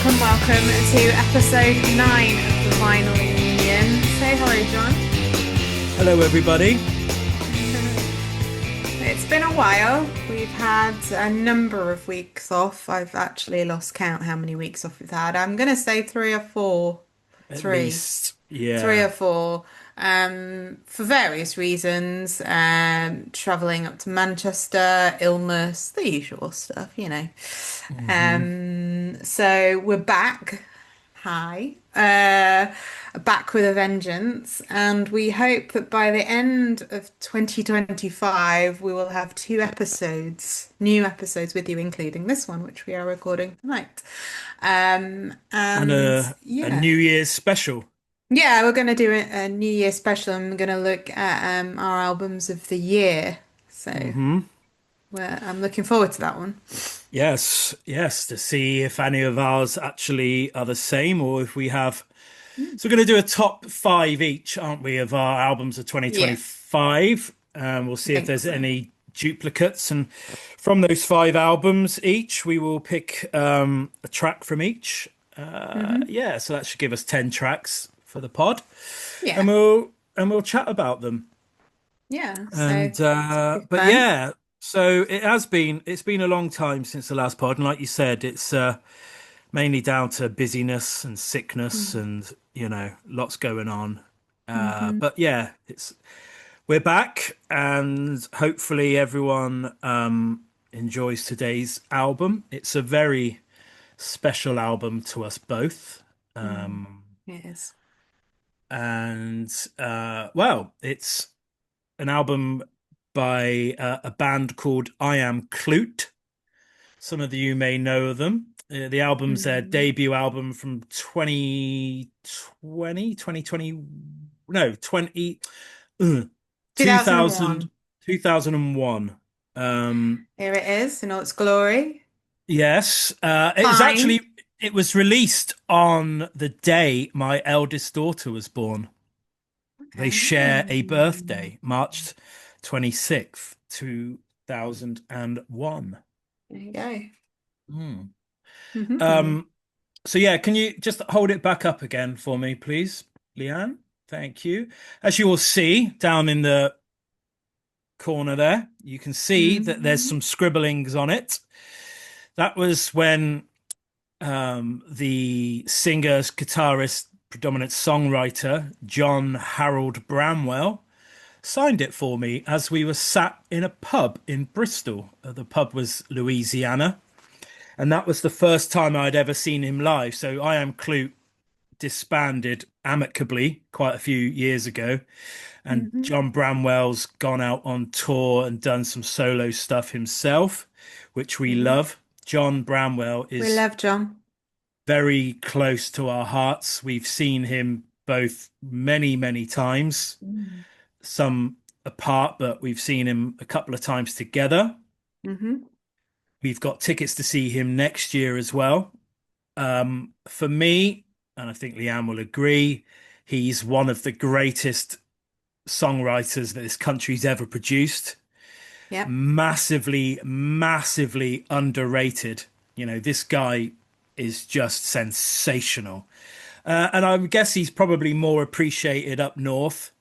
Welcome to episode 9 of the Final Union. Say hello, John. Hello, everybody. It's been a while. We've had a number of weeks off. I've actually lost count how many weeks off we've had. I'm going to say three or four. At Three. least, Three or yeah. four. For various reasons. Traveling up to Manchester, illness, the usual stuff, you know. Hmm. So we're back. Hi. Back with a vengeance, and we hope that by the end of 2025, we will have new episodes with you, including this one, which we are recording tonight. And And a yeah, New Year's special. yeah, we're going to do a New Year special. I'm going to look at our albums of the year. So Hmm. I'm looking forward to that one. Yes, yes, to see if any of ours actually are the same or if we have. Mm. So we're going to do a top five each, aren't we, of our albums of Yeah, 2025. We'll I see if think there's so. any duplicates. And from those five albums each, we will pick a track from each. Hmm. Yeah, so that should give us 10 tracks for the pod. And Yeah, we'll chat about them. yeah. So And it'll be but fun. yeah, so it's been a long time since the last pod, and like you said, it's mainly down to busyness and sickness and lots going on. Mm-hmm. But yeah, it's we're back, and hopefully everyone enjoys today's album. It's a very special album to us both. Mm. Um, Yes. and well, it's an album by a band called I Am Kloot. Some of you may know them. The album's their Mm. debut album from 2020, no, 2000, 2001. 2001. Here it is in all its glory. Yes, Fine. it was released on the day my eldest daughter was born. They Okay. share a birthday, March 26th, 2001. There you go. Hmm. Hmm. Um, so yeah, can you just hold it back up again for me, please, Leanne? Thank you. As you will see down in the corner there, you can see that there's Hmm. some scribblings on it. That was when the singer, guitarist, predominant songwriter, John Harold Bramwell, signed it for me as we were sat in a pub in Bristol. The pub was Louisiana, and that was the first time I'd ever seen him live. So I Am Kloot disbanded amicably quite a few years ago, and Hmm. John Bramwell's gone out on tour and done some solo stuff himself, which we Hmm. love. John Bramwell We is love John. very close to our hearts. We've seen him both many, many times, Mm. some apart, but we've seen him a couple of times together. Hmm. We've got tickets to see him next year as well. For me, and I think Leanne will agree, he's one of the greatest songwriters that this country's ever produced. Yep. Massively, massively underrated. This guy is just sensational. And I guess he's probably more appreciated up north,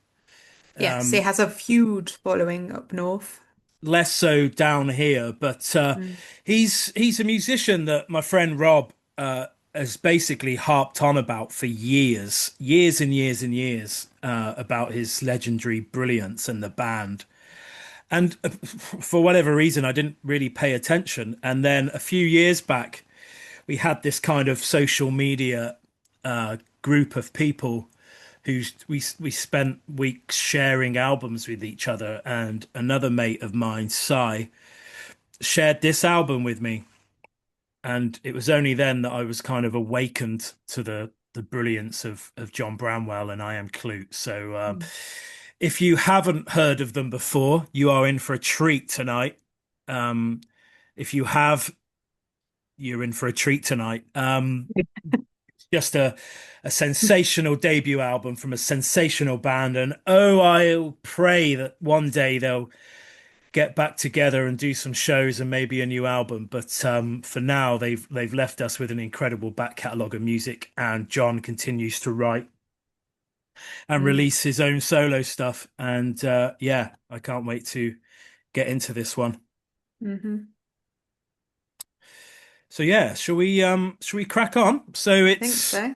Yes, he has a huge following up north. less so down here. But Mm. he's a musician that my friend Rob has basically harped on about for years, years and years and years, about his legendary brilliance and the band. And for whatever reason, I didn't really pay attention. And then a few years back, we had this kind of social media group of people who we spent weeks sharing albums with each other. And another mate of mine, Cy, shared this album with me, and it was only then that I was kind of awakened to the brilliance of John Bramwell and I Am Kloot. So Mm. if you haven't heard of them before, you are in for a treat tonight. Um, if you have, you're in for a treat tonight. Just a sensational debut album from a sensational band, and oh, I'll pray that one day they'll get back together and do some shows and maybe a new album. But for now, they've left us with an incredible back catalogue of music, and John continues to write and Mm. release his own solo stuff. And yeah, I can't wait to get into this one. Hmm. So yeah, shall we crack on? So I think it's so.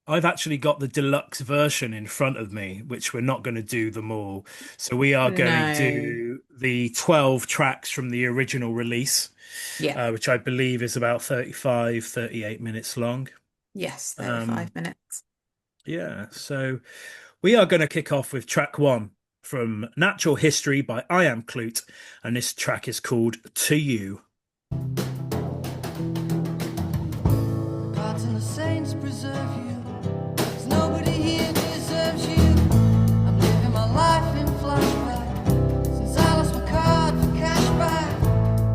I've actually got the deluxe version in front of me, which we're not going to do them all. So we are going to No. do the 12 tracks from the original release, Yeah. which I believe is about 35, 38 minutes long. Yes, Um, 35 minutes. yeah, so we are going to kick off with track one from Natural History by I Am Kloot, and this track is called To You. Gods and the saints preserve you. 'Cause nobody here deserves you. I'm living my life in flashback. Since I lost my card for cash back.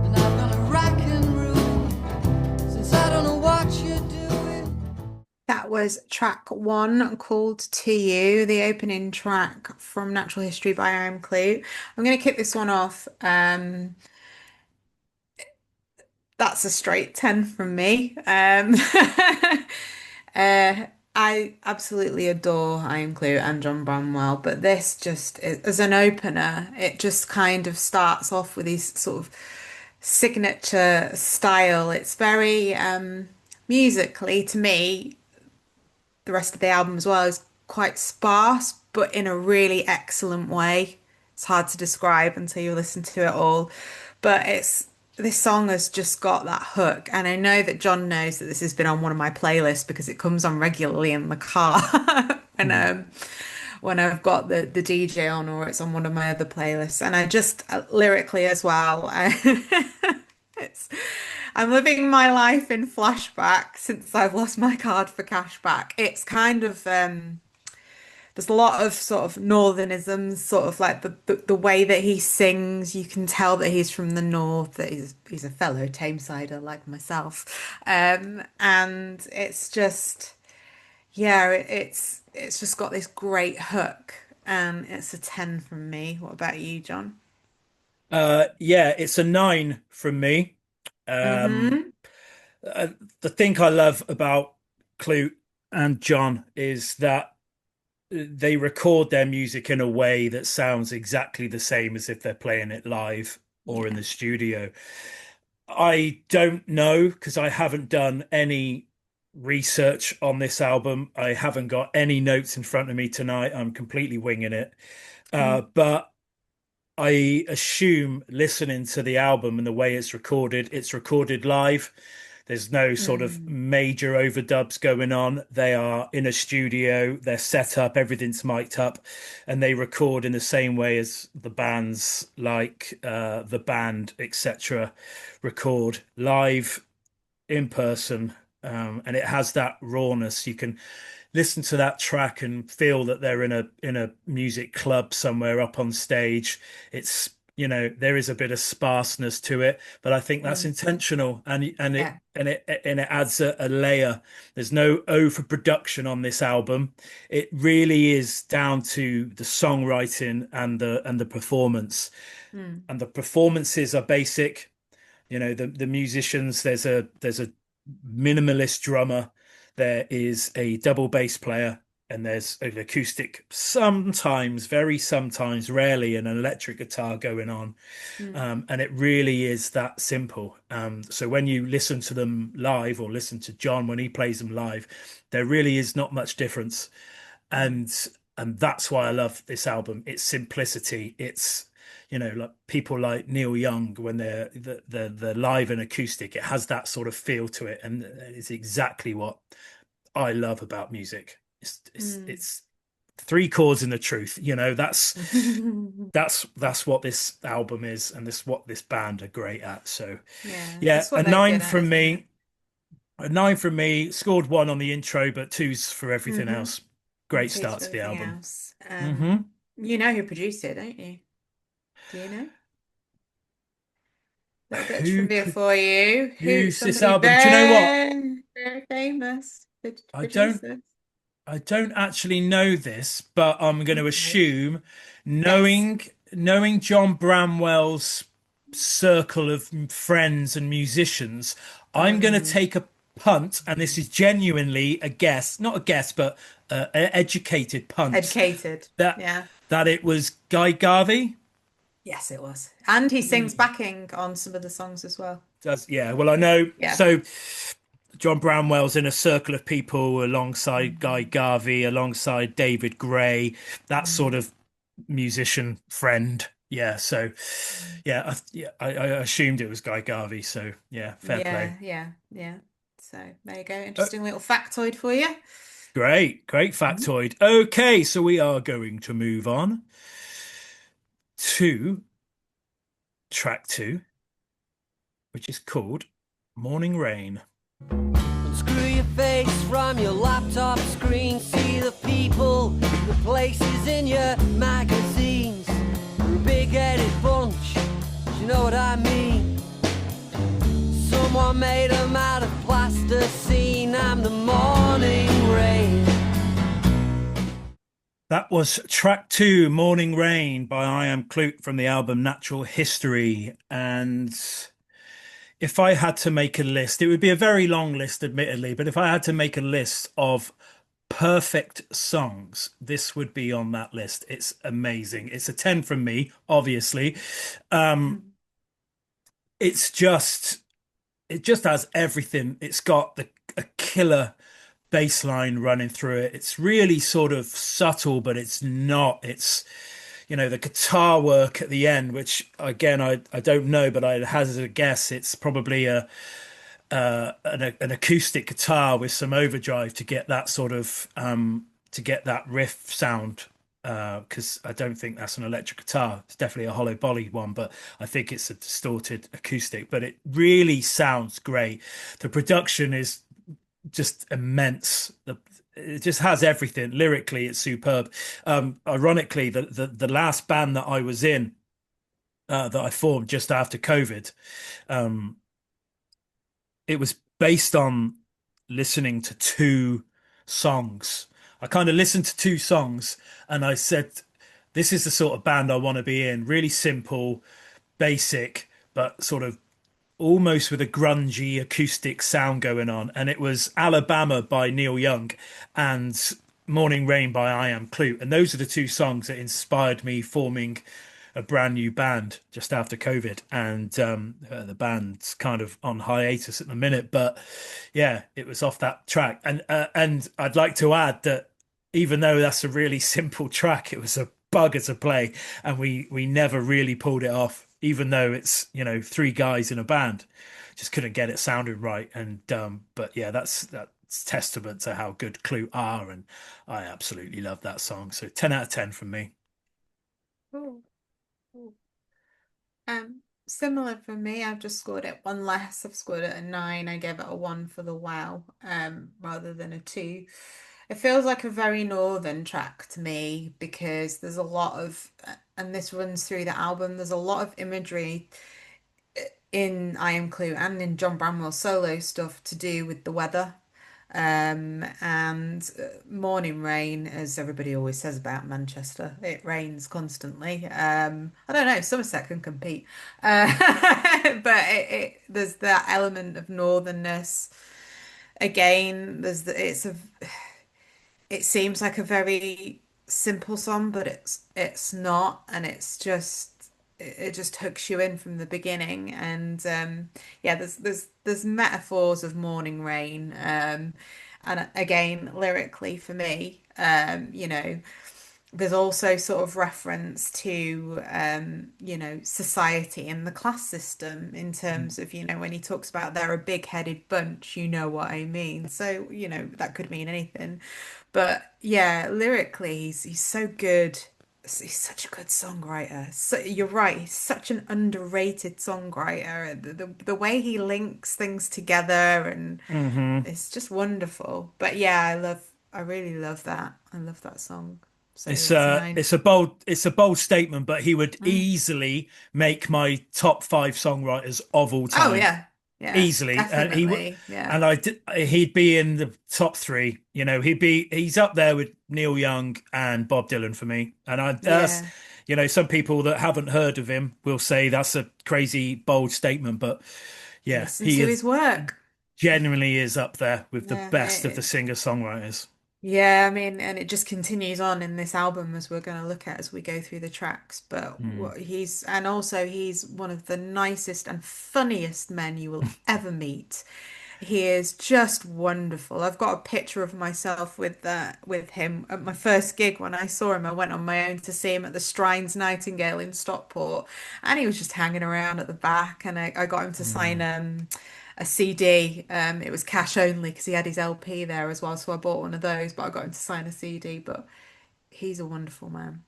And I've gone to rack and ruin. Since I don't know what you're doing. That was track one called To You, the opening track from Natural History by I Am Kloot. I'm going to kick this one off. That's a straight 10 from me. I absolutely adore I Am Kloot and John Bramwell, but this just, as an opener, it just kind of starts off with his sort of signature style. It's very musically, to me, the rest of the album as well is quite sparse, but in a really excellent way. It's hard to describe until you listen to it all. But it's this song has just got that hook. And I know that John knows that this has been on one of my playlists because it comes on regularly in the car and Hmm. when I've got the DJ on or it's on one of my other playlists. And I just lyrically as well, it's I'm living my life in flashback since I've lost my card for cashback. It's kind of there's a lot of sort of northernisms, sort of like the way that he sings. You can tell that he's from the north, that he's a fellow Tamesider like myself. And it's just yeah, it's just got this great hook. And it's a 10 from me. What about you, John? Yeah, it's a 9 from me. Um, Mm-hmm. uh, the thing I love about Clute and John is that they record their music in a way that sounds exactly the same as if they're playing it live or in Yeah. the studio. I don't know because I haven't done any research on this album. I haven't got any notes in front of me tonight. I'm completely winging it. But I assume listening to the album and the way it's recorded live. There's no sort of Mm-hmm. major overdubs going on. They are in a studio, they're set up, everything's mic'd up, and they record in the same way as the bands like the band, etc., record live in person. And it has that rawness. You can listen to that track and feel that they're in a music club somewhere up on stage. It's there is a bit of sparseness to it, but I think that's Mm. intentional and it Yeah. and it and it adds a layer. There's no overproduction on this album. It really is down to the songwriting and the performance. Mm. And the performances are basic. The musicians, there's a minimalist drummer, there is a double bass player, and there's an acoustic, sometimes, very sometimes, rarely an electric guitar going on. Mm. And it really is that simple. So when you listen to them live or listen to John when he plays them live, there really is not much difference. Mm. And that's why I love this album. Its simplicity. It's like people like Neil Young when they're live and acoustic. It has that sort of feel to it, and it's exactly what I love about music. Mm. It's three chords and the truth. That's Mm. that's what this album is, and this what this band are great at. So Yeah, yeah, that's what they're good at, isn't it? A 9 from me. Scored one on the intro, but two's for everything Hmm. else. And Great two start to to the everything album. else. Hmm. You know who produced it, don't you? Do you know? Little bit of Who trivia pro- for you. Who Who's this somebody album? Do you know what? very, very famous I produced don't this. I don't actually know this, but I'm going to Okay. assume, knowing Guess. knowing John Bramwell's circle of friends and musicians, I'm going to Mm, take a punt, and this is genuinely a guess, not a guess, but an educated punt educated. that Yeah. it was Guy Garvey. Yes, it was. And he sings backing on some of the songs as well. Does yeah? Well, I know. Yeah. So John Bramwell's in a circle of people alongside Guy Mhm. Garvey, alongside David Gray, that sort Mm. of musician friend. Yeah, so yeah, I assumed it was Guy Garvey. So yeah, fair play. Yeah, yeah, yeah. So there you go. Interesting little factoid for you. Great, great Mhm. factoid. Okay, so we are going to move on to track two, which is called Morning Rain. Unscrew your face from your laptop screen. See the people, the places in your magazines. We're a big-headed bunch, do you know what I mean? Someone made them out of plasticine. I'm the morning rain. That was track two, Morning Rain by I Am Kloot from the album Natural History. And if I had to make a list, it would be a very long list, admittedly, but if I had to make a list of perfect songs, this would be on that list. It's amazing. It's a 10 from me, obviously. Um, it's just, it just has everything. It's got a killer bass line running through it. It's really sort of subtle, but it's not. It's, the guitar work at the end, which again, I don't know, but I hazard a guess. It's probably an acoustic guitar with some overdrive to get that sort of to get that riff sound. Because I don't think that's an electric guitar. It's definitely a hollow body one, but I think it's a distorted acoustic. But it really sounds great. The production is just immense. It just has everything. Lyrically, it's superb. Ironically, the last band that I was in, that I formed just after COVID, um, it was based on listening to two songs. I kind of listened to two songs and I said, this is the sort of band I want to be in. Really simple, basic, but sort of almost with a grungy acoustic sound going on. And it was Alabama by Neil Young and Morning Rain by I Am Kloot. And those are the two songs that inspired me forming a brand new band just after COVID. And the band's kind of on hiatus at the minute. But yeah, it was off that track. And I'd like to add that even though that's a really simple track, it was a bugger to play. And we never really pulled it off, even though it's, three guys in a band. Just couldn't get it sounding right. And but yeah, that's testament to how good Clue are, and I absolutely love that song. So 10 out of 10 from me. Cool. Cool. Similar for me, I've just scored it one less. I've scored it a 9. I gave it a 1 for the wow, rather than a 2. It feels like a very northern track to me because there's a lot of, and this runs through the album, there's a lot of imagery in I Am Clue and in John Bramwell's solo stuff to do with the weather. And morning rain, as everybody always says about Manchester, it rains constantly. I don't know, Somerset can compete. But there's that element of northernness. Again, it seems like a very simple song, but it's not, and it just hooks you in from the beginning. And yeah, there's metaphors of morning rain, and again, lyrically for me, there's also sort of reference to society and the class system in terms of when he talks about they're a big-headed bunch, you know what I mean. So that could mean anything, but yeah, lyrically he's so good. He's such a good songwriter. So you're right, he's such an underrated songwriter. The way he links things together, and Hmm. it's just wonderful. But yeah, I really love that. I love that song. So It's it's a 9. it's a bold statement, but he would Mm. easily make my top five songwriters of all Oh time. yeah. Yeah, Easily, and definitely. Yeah. and he'd be in the top three. He's up there with Neil Young and Bob Dylan for me. And I that's Yeah. You know, some people that haven't heard of him will say that's a crazy, bold statement, but yeah, Listen he to is his work. genuinely is up there with the Yeah, best of the singer-songwriters. yeah, I mean, and it just continues on in this album as we're going to look at as we go through the tracks. But Hmm. and also he's one of the nicest and funniest men you will ever meet. He is just wonderful. I've got a picture of myself with him at my first gig when I saw him. I went on my own to see him at the Strines Nightingale in Stockport, and he was just hanging around at the back. And I got him to sign Hmm. a CD. It was cash only because he had his LP there as well, so I bought one of those. But I got him to sign a CD. But he's a wonderful man.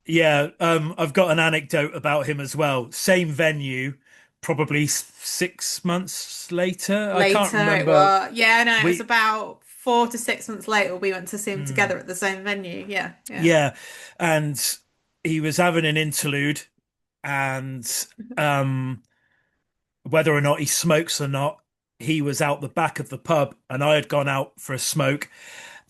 Yeah, I've got an anecdote about him as well. Same venue, probably 6 months later. I can't Later, it remember. was yeah, no, it was We, about 4 to 6 months later. We went to see him mm, together at the same venue. Yeah, yeah. yeah, and he was having an interlude, and um, whether or not he smokes or not, he was out the back of the pub, and I had gone out for a smoke,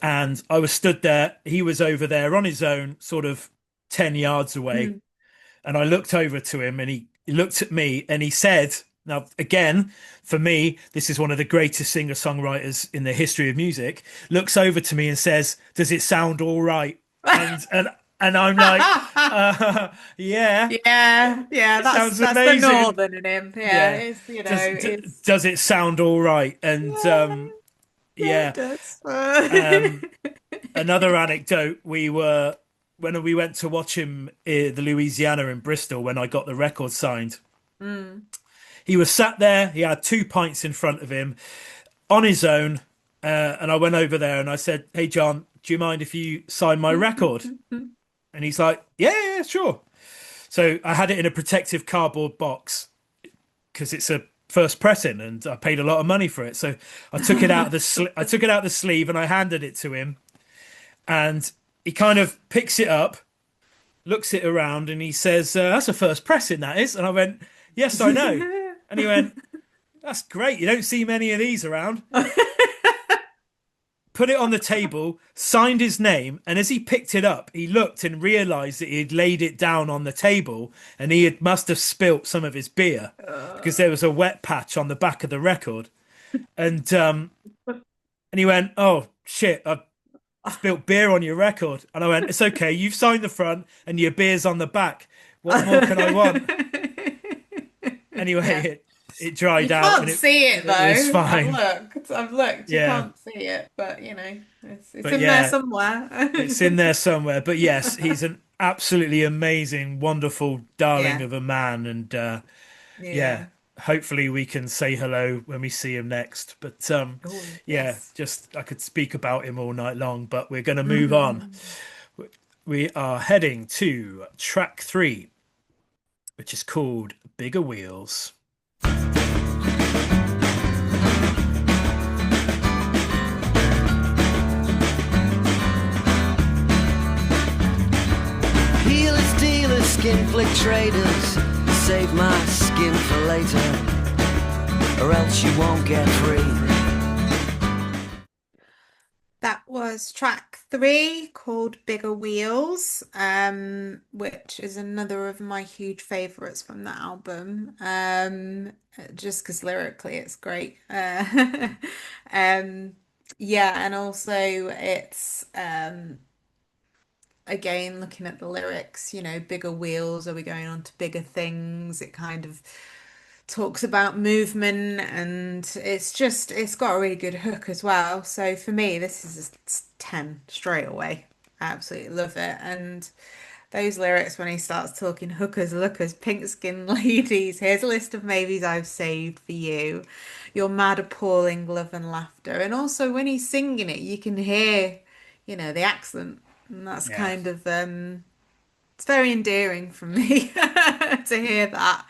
and I was stood there. He was over there on his own, sort of 10 yards away. Mm. And I looked over to him and he looked at me and he said, now, again, for me, this is one of the greatest singer-songwriters in the history of music, looks over to me and says, "Does it sound all right?" And I'm like, yeah, Yeah, yeah, it sounds that's the amazing. northern in him. Yeah, Yeah. it's Does it's does it sound all right? And yeah, yeah, it yeah. does. Um Another anecdote, we were when we went to watch him in the Louisiana in Bristol when I got the record signed. Mm. He was sat there, he had 2 pints in front of him on his own. And I went over there and I said, "Hey, John, do you mind if you sign my record?" And he's like, "Yeah, yeah, sure." So I had it in a protective cardboard box because it's a first pressing and I paid a lot of money for it. So I took it out of the sleeve and I handed it to him. And he kind of picks it up, looks it around, and he says, "That's a first pressing, that is." And I went, "Yes, I know." And he went, "That's great. You don't see many of these around." Put it on the table, signed his name, and as he picked it up, he looked and realized that he had laid it down on the table and must have spilt some of his beer because there was a wet patch on the back of the record. And he went, "Oh shit, I've spilt beer on your record." And I went, "It's okay. You've signed the front and your beer's on the back. What more can I want?" Anyway, Yeah. it dried You out can't and see it it was though. fine. I've looked. You Yeah. can't see it, but it's But in there yeah, somewhere. it's in there somewhere. But yes, he's an absolutely amazing, wonderful darling Yeah, of a man. And yeah, yeah. hopefully we can say hello when we see him next. But Oh, yeah, yes. just I could speak about him all night long, but we're going to move on. Mm. We are heading to track 3, which is called Bigger Wheels. Healers, dealers, skin flick traders, save my skin for later, or else you won't get free. That was track 3 called Bigger Wheels, which is another of my huge favorites from that album. Just because lyrically it's great. Um, yeah, and also it's again looking at the lyrics, bigger wheels, are we going on to bigger things? It kind of talks about movement and it's got a really good hook as well. So for me, this is a 10 straight away. I absolutely love it. And those lyrics when he starts talking hookers, lookers, pink skin ladies, here's a list of maybes I've saved for you. Your mad, appalling love and laughter. And also when he's singing it, you can hear, the accent. And that's Yeah. kind of it's very endearing for me to hear that.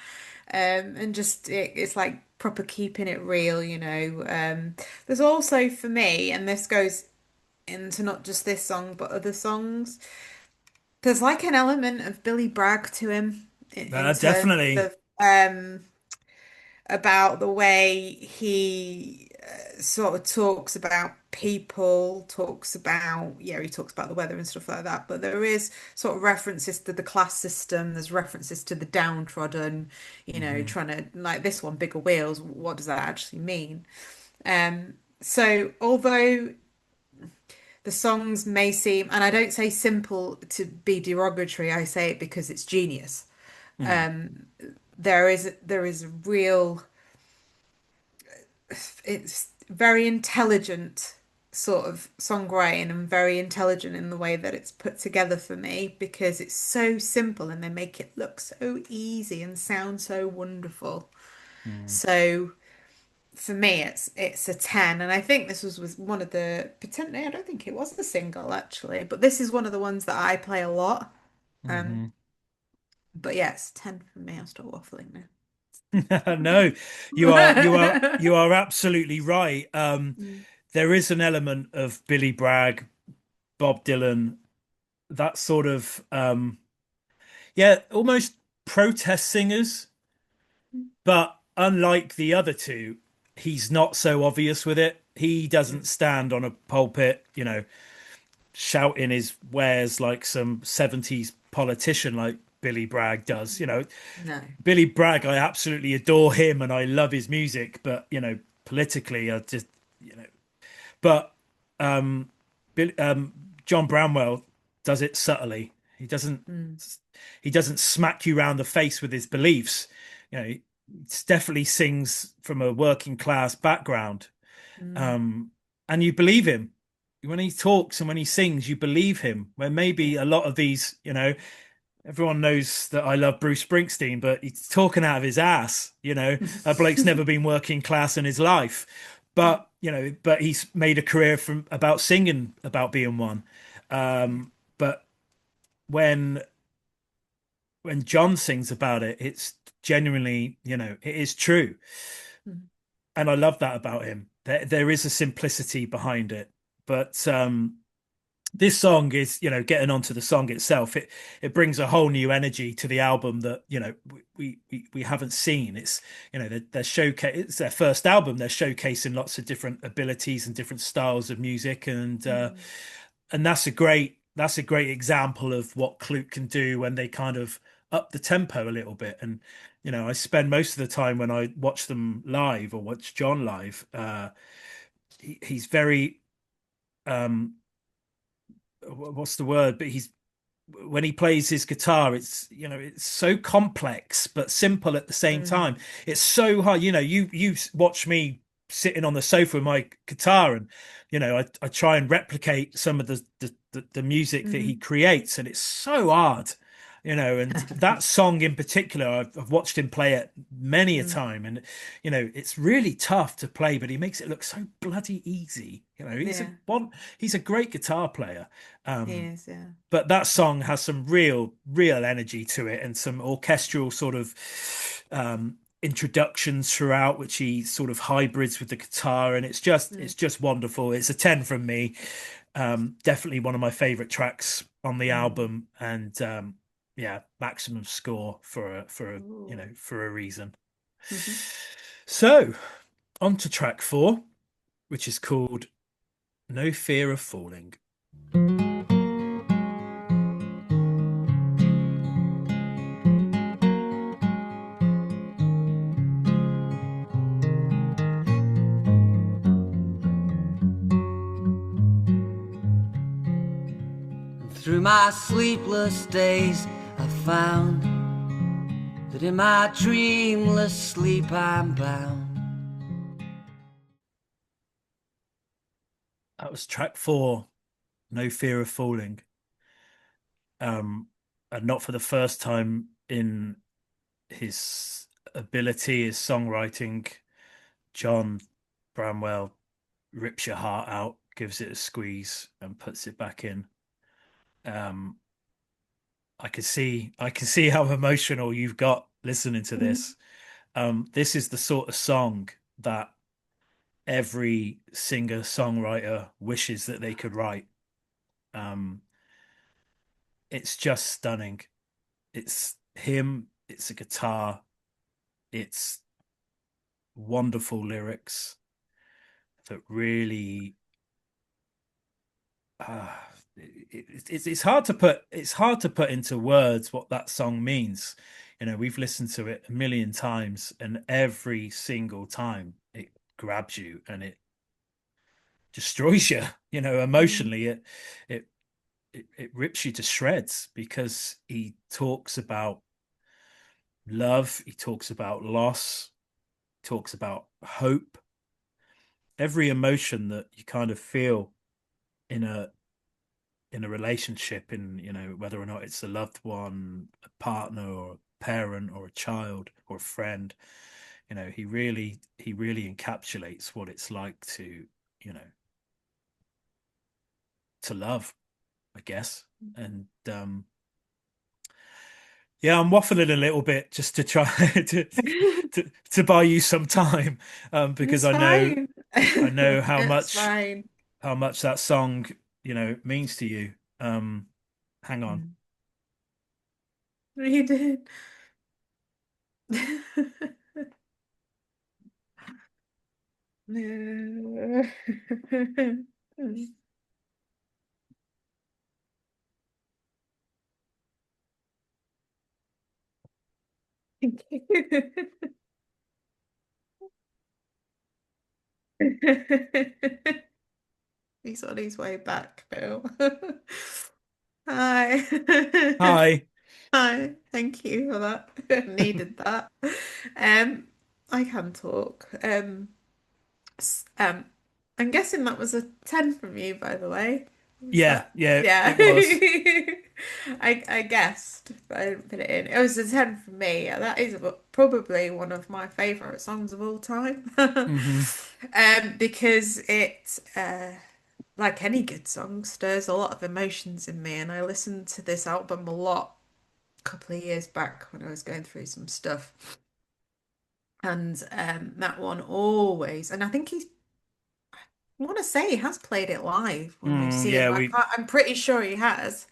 And just it's like proper keeping it real. There's also for me, and this goes into not just this song but other songs, there's like an element of Billy Bragg to him in terms Definitely. of about the way he sort of talks about people, talks about, yeah, he talks about the weather and stuff like that. But there is sort of references to the class system, there's references to the downtrodden, Hmm. trying to, like this one, bigger wheels, what does that actually mean? So although the songs may seem, and I don't say simple to be derogatory, I say it because it's genius. Mm. There is a real, it's very intelligent sort of songwriting and very intelligent in the way that it's put together for me because it's so simple and they make it look so easy and sound so wonderful. Mm. So for me, it's a 10, and I think this was one of the potentially. I don't think it was the single actually, but this is one of the ones that I play a lot. Um, Hmm. but yeah, it's 10 for me. I'll stop waffling No, you now. are absolutely right. Mm, There is an element of Billy Bragg, Bob Dylan, that sort of yeah, almost protest singers, but unlike the other two, he's not so obvious with it. He doesn't mm, stand on a pulpit, shouting his wares like some 70s politician like Billy Bragg does. no. Billy Bragg, I absolutely adore him and I love his music, but politically, I just you know. But um, John Bramwell does it subtly. He doesn't. Mm, He doesn't smack you around the face with his beliefs. He definitely sings from a working class background, mm, um, and you believe him when he talks and when he sings. You believe him. Where maybe yeah. a lot of these, everyone knows that I love Bruce Springsteen, but he's talking out of his ass. That bloke's never been working class in his life, but he's made a career from about singing about being one. But when John sings about it, it's genuinely, it is true, and I love that about him. There is a simplicity behind it, but this song is, getting onto the song itself. It brings a whole new energy to the album that we haven't seen. It's they're showcase. It's their first album. They're showcasing lots of different abilities and different styles of music, Mm, and that's a great example of what Kloot can do when they kind of up the tempo a little bit. And I spend most of the time when I watch them live or watch John live. He's very what's the word? But he's when he plays his guitar, it's so complex but simple at the same mm, time. It's so hard. You watch me sitting on the sofa with my guitar, and I try and replicate some of the music that he mhm. creates, and it's so hard. And that song in particular, I've watched him play it many a Mm, time, and it's really tough to play, but he makes it look so bloody easy. yeah, He's a great guitar player. he Um, is, yeah. but that song has some real energy to it and some orchestral sort of introductions throughout, which he sort of hybrids with the guitar, and it's Mm, just wonderful. It's a 10 from me. Definitely one of my favorite tracks on the mm. album, and yeah, maximum score Ooh. for a reason. Mhm. So on to track 4, which is called No Fear of Falling. Through my sleepless days, I found that in my dreamless sleep I'm bound. That was track 4, No Fear of Falling. And not for the first time in his ability, his songwriting, John Bramwell rips your heart out, gives it a squeeze, and puts it back in. Um, I can see how emotional you've got listening to this. This is the sort of song that every singer songwriter wishes that they could write. Um, it's just stunning. It's him, it's a guitar, it's wonderful lyrics that really. uh, it's hard to put into words what that song means. You know, we've listened to it a million times, and every single time it grabs you and it destroys you. You know, Mm. emotionally, it it rips you to shreds because he talks about love, he talks about loss, talks about hope, every emotion that you kind of feel in a relationship, in, you know, whether or not it's a loved one, a partner, or a parent, or a child, or a friend. You know, he really encapsulates what it's like to, you know, to love, I guess. And yeah, I'm waffling a little bit just to try to buy you some time, because It's I know fine. It's fine. how much that song, you know, means to you. Um, Hang on. Mm. You did. No. Thank you. He's on his way back now. Hi. Hi. Hi. Thank you for that. Needed that. Um, I can talk. S- um, I'm guessing that was a 10 from you, by the way. Was Yeah, that? yeah, Yeah. it was. I guessed, but I didn't put it in. It was a 10 from me. Yeah, that is probably one of my favorite songs of all time. Hmm. Because it like any good song, stirs a lot of emotions in me. And I listened to this album a lot a couple of years back when I was going through some stuff. And that one always, and I think I want to say he has played it live when we've seen Yeah, him. we. I'm pretty sure he has.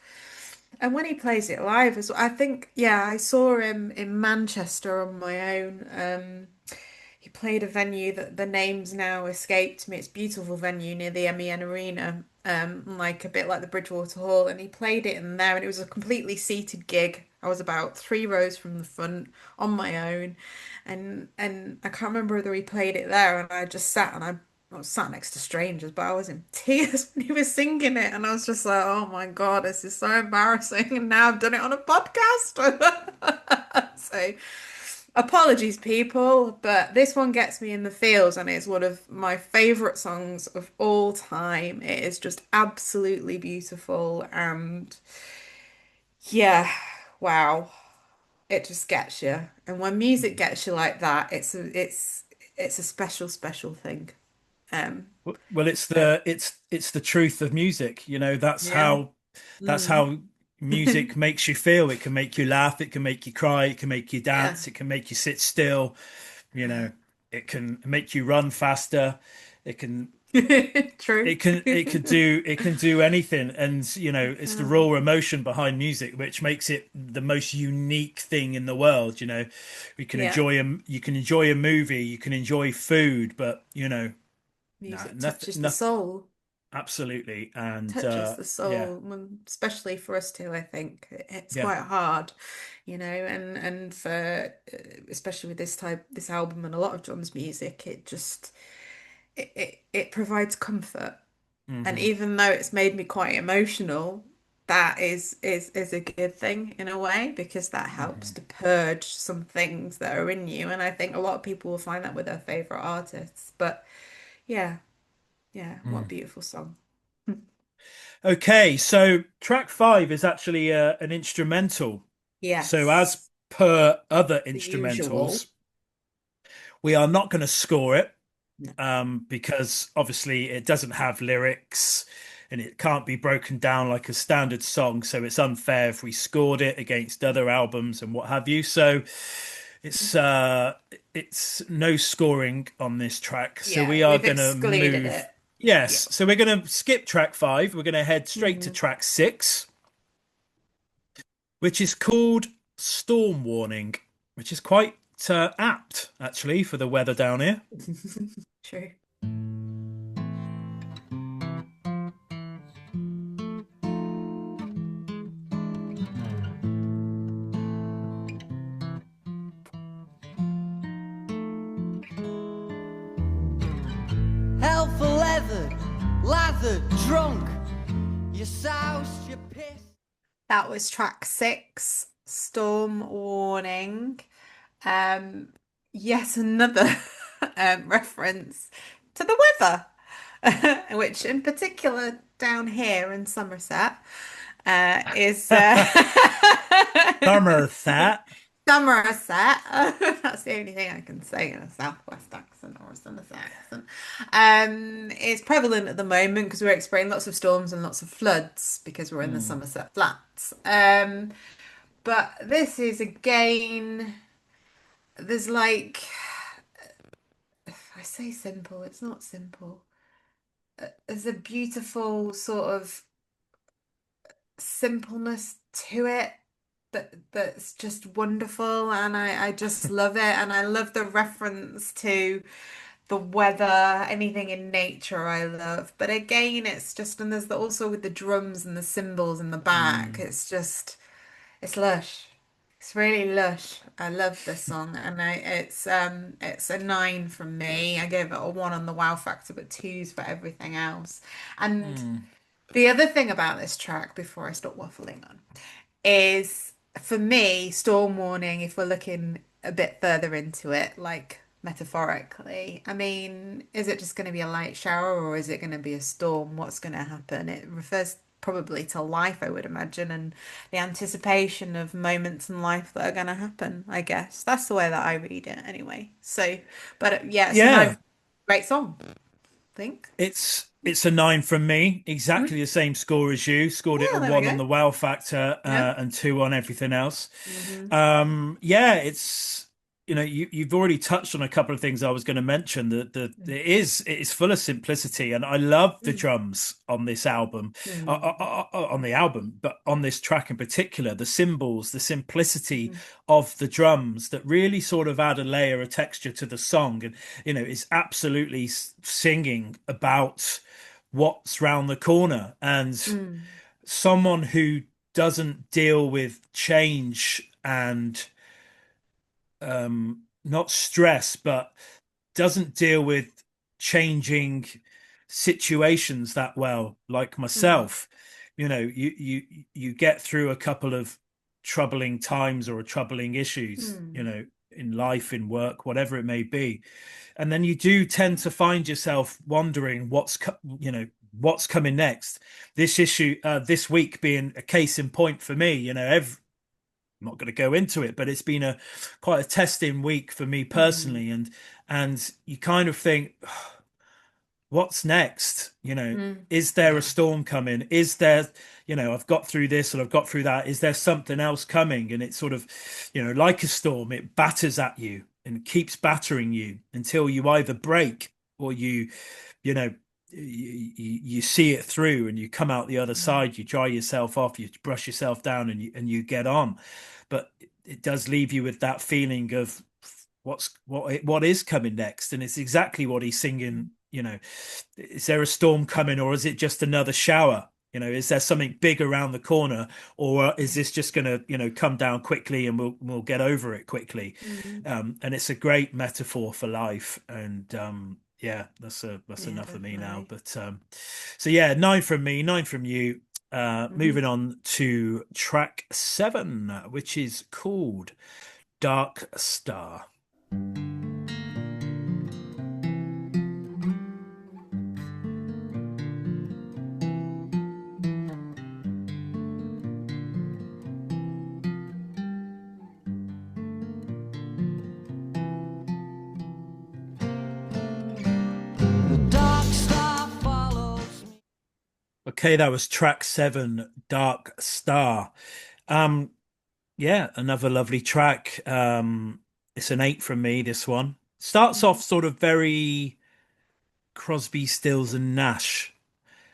And when he plays it live as well, I think, yeah, I saw him in Manchester on my own. He played a venue that the names now escaped me. It's a beautiful venue near the MEN Arena, like a bit like the Bridgewater Hall. And he played it in there, and it was a completely seated gig. I was about 3 rows from the front on my own, and I can't remember whether he played it there. And I just sat and I was sat next to strangers, but I was in tears when he was singing it, and I was just like, "Oh my God, this is so embarrassing!" And now I've done it on a podcast. So. Apologies, people, but this one gets me in the feels and it's one of my favorite songs of all time. It is just absolutely beautiful and yeah, wow, it just gets you. And when music gets you like that, it's a special, special thing. Um, Well, so it's the truth of music. You know, yeah. that's Mm. how music makes you feel. It can make you laugh, it can make you cry, it can make you Yeah. dance, it can make you sit still, you know, it can make you run faster. It can True. it can do anything, and you know, it's the Um, raw emotion behind music which makes it the most unique thing in the world. You know, yeah. you can enjoy a movie, you can enjoy food, but you know, no, Music nothing, touches the nothing. soul. Absolutely. And Touches the yeah, soul, especially for us too, I think. It's yeah. quite hard, and for especially with this album and a lot of John's music, it provides comfort. And Hmm. even though it's made me quite emotional, that is a good thing in a way because that helps Hmm. to purge some things that are in you. And I think a lot of people will find that with their favorite artists. But yeah, yeah, what a Mm. beautiful song. Okay, so track 5 is actually an instrumental. So as Yes. per other The usual. instrumentals, we are not going to score it, No. because obviously it doesn't have lyrics and it can't be broken down like a standard song. So it's unfair if we scored it against other albums and what have you. So it's uh it's no scoring on this track. So we Yeah, are we've going to excluded move. it. Yeah. Yes. So we're going to skip track 5. We're going to head straight to Hmm. track 6, which is called Storm Warning, which is quite apt actually for the weather down here. True. hell for leather, lathered, drunk. You soused, you pissed. That was track 6, Storm Warning. Um, Yet another reference to the weather, which in particular down here in Somerset is Somerset. Somerset. That's the only thing I can say in a Southwest accent or a Somerset accent. It's prevalent at the moment because we're experiencing lots of storms and lots of floods because we're in the Mm, Somerset Flats. But this is again, there's like, if I say simple, it's not simple. There's a beautiful sort of simpleness to it that's just wonderful, and I just love it, and I love the reference to the weather, anything in nature I love. But again, it's just, and there's also with the drums and the cymbals in the back, mm, it's just, it's lush. It's really lush. I love this song, and it's a 9 from me. I gave it a 1 on the wow factor, but 2s for everything else. And mm, the other thing about this track, before I stop waffling on, is for me, storm warning, if we're looking a bit further into it, like metaphorically, I mean, is it just going to be a light shower or is it going to be a storm? What's going to happen? It refers probably to life, I would imagine, and the anticipation of moments in life that are going to happen, I guess. That's the way that I read it anyway. So, but yeah, it's a yeah, great song, I think. it's a 9 from me. Mhm. Exactly the same score as you. Scored it a Yeah, there we 1 on go. the wow factor Yeah. and 2 on everything else. Hmm. Yeah, it's you've already touched on a couple of things I was going to mention. That it is full of simplicity, and I love the drums on this album, on the album, but on this track in particular, the cymbals, the simplicity of the drums that really sort of add a layer of texture to the song, and it's absolutely singing about what's round the corner and Mm. someone who doesn't deal with change and not stress, but doesn't deal with changing situations that well, like Mm. myself. You get through a couple of troubling times or troubling issues, Mm. in life, in work, whatever it may be, and then you do tend to find yourself wondering what's coming next. This issue, this week being a case in point for me. I'm not going to go into it, but it's been a quite a testing week for me Mm. personally, and you kind of think, what's next? Mm. Is there a Yeah. storm coming? Is there, I've got through this and I've got through that. Is there something else coming? And it's sort of, like a storm, it batters at you and keeps battering you until you either break or you know, you see it through and you come out the other Mm. side, you dry yourself off, you brush yourself down and you get on. But it does leave you with that feeling of what is coming next. And it's exactly what he's singing, is there a storm coming or is it just another shower? Is there something big around the corner, or is Yeah. this just going to, come down quickly and we'll get over it quickly? Mm. And it's a great metaphor for life. And yeah, that's Yeah, enough of me now. definitely. But so yeah, 9 from me, 9 from you. Hmm. Moving on to track 7, which is called Dark Star. The dark star follows me. Okay, that was track 7, Dark Star. Um, yeah, another lovely track. It's an 8 from me, this one. Starts off Hmm. sort of very Crosby, Stills and Nash,